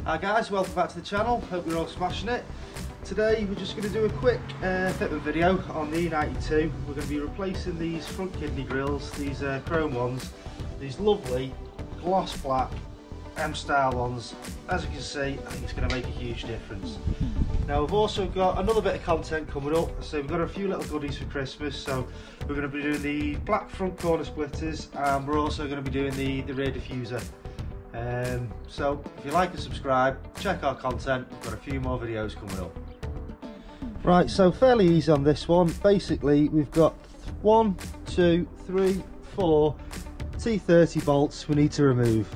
Hi guys, welcome back to the channel. Hope you're all smashing it. Today we're just going to do a quick fitment video on the e92. We're going to be replacing these front kidney grills, these chrome ones, these lovely gloss black M-style ones. As you can see, I think it's going to make a huge difference. Now we've also got another bit of content coming up, so we've got a few little goodies for Christmas. So we're going to be doing the black front corner splitters, and we're also going to be doing the rear diffuser. So if you like and subscribe, check our content. We've got a few more videos coming up. Right, so fairly easy on this one. Basically we've got 1, 2, 3, 4 T30 bolts we need to remove.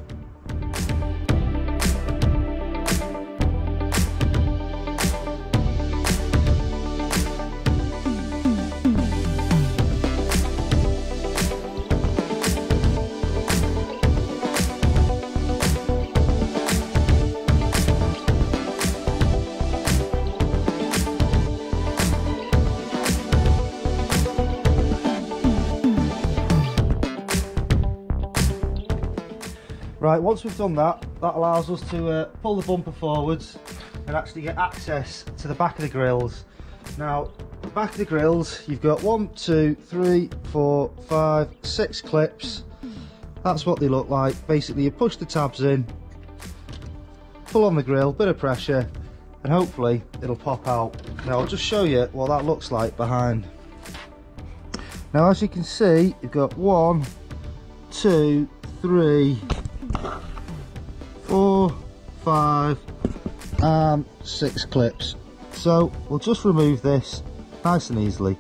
Right, once we've done that, that allows us to pull the bumper forwards and actually get access to the back of the grills. Now, the back of the grills, you've got 1, 2, 3, 4, 5, 6 clips. That's what they look like. Basically, you push the tabs in, pull on the grill, bit of pressure, and hopefully it'll pop out. Now, I'll just show you what that looks like behind. Now, as you can see, you've got 1, 2, 3, 4, 5 and 6 clips. So we'll just remove this nice and easily.